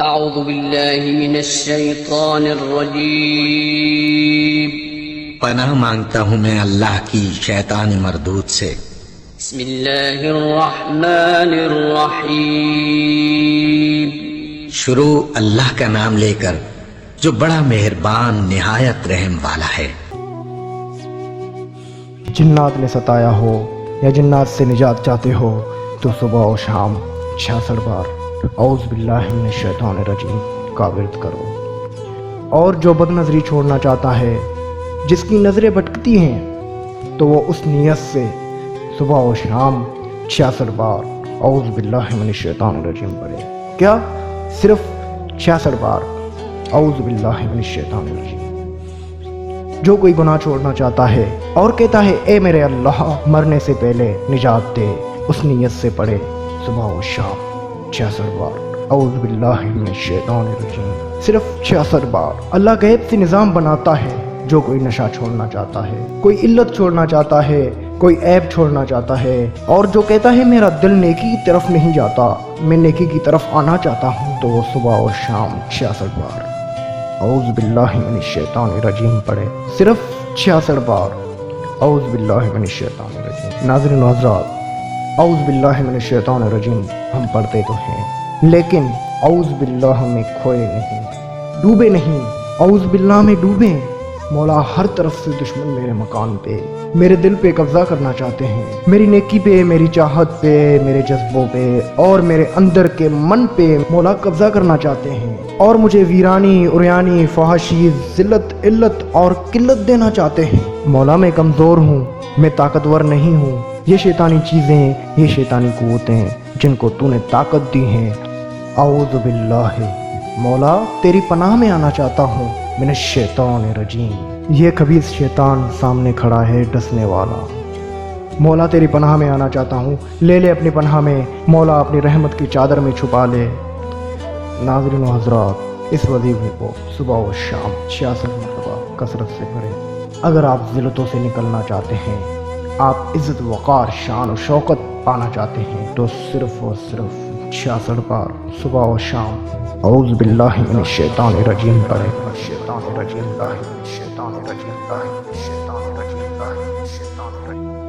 اعوذ باللہ من الشیطان الرجیم پناہ مانگتا ہوں میں اللہ کی شیطان مردود سے۔ بسم اللہ الرحمن الرحیم شروع اللہ کا نام لے کر جو بڑا مہربان نہایت رحم والا ہے۔ جنات نے ستایا ہو یا جنات سے نجات چاہتے ہو تو صبح و شام 66 بار اعوذ باللہ من الشیطان الرجیم کا ورد کرو۔ اور جو بد نظری چھوڑنا چاہتا ہے، جس کی نظریں بھٹکتی ہیں، تو وہ اس نیت سے صبح و شام 66 بار اعوذ باللہ من الشیطان الرجیم پڑھے۔ کیا؟ صرف 66 بار اعوذ باللہ من الشیطان الرجیم۔ جو کوئی گناہ چھوڑنا چاہتا ہے اور کہتا ہے اے میرے اللہ مرنے سے پہلے نجات دے، اس نیت سے پڑھے صبح و شام 66 بار اعوذ باللہ من الشیطان الرجیم، صرف 66 بار۔ اللہ غیب سے نظام بناتا ہے۔ جو کوئی نشہ چھوڑنا چاہتا ہے، کوئی علت چھوڑنا چاہتا ہے، کوئی عیب چھوڑنا چاہتا ہے، اور جو کہتا ہے میرا دل نیکی کی طرف نہیں جاتا، میں نیکی کی طرف آنا چاہتا ہوں، تو وہ صبح اور شام 66 بار اعوذ باللہ من الشیطان الرجیم پڑھے، صرف 66 بار اعوذ باللہ من الشیطان الرجیم۔ ناظرین و حضرات، اعوذ باللہ من الشیطان الرجیم ہم پڑھتے تو ہیں، لیکن اعوذ باللہ میں کھوئے نہیں، ڈوبے نہیں۔ اعوذ باللہ میں ڈوبیں۔ مولا ہر طرف سے دشمن میرے مکان پہ، میرے دل پہ قبضہ کرنا چاہتے ہیں، میری نیکی پہ، میری چاہت پہ، میرے جذبوں پہ اور میرے اندر کے من پہ مولا قبضہ کرنا چاہتے ہیں، اور مجھے ویرانی، عریانی، فحاشی، ذلت، علت اور قلت دینا چاہتے ہیں۔ مولا میں کمزور ہوں، میں طاقتور نہیں ہوں۔ یہ شیطانی چیزیں، یہ شیطانی قوتیں جن کو تو نے طاقت دی ہیں، اعوذ باللہ، مولا تیری پناہ میں آنا چاہتا ہوں من الشیطان الرجیم۔ یہ خبیث شیطان سامنے کھڑا ہے ڈسنے والا۔ مولا تیری پناہ میں آنا چاہتا ہوں، لے لے اپنی پناہ میں، مولا اپنی رحمت کی چادر میں چھپا لے۔ ناظرین و حضرات، اس وظیفے کو صبح و شام 66 مرتبہ کثرت سے پڑھیں۔ اگر آپ ذلتوں سے نکلنا چاہتے ہیں، آپ عزت، وقار، شان و شوکت پانا چاہتے ہیں، تو صرف اور صرف 66 بار صبح و شام اعوذ باللہ من الشیطان الرجیم پڑھیں۔ الشیطان الرجیم، اللہ من الشیطان الرجیم، اللہ من الشیطان الرجیم، اللہ من الشیطان الرجیم۔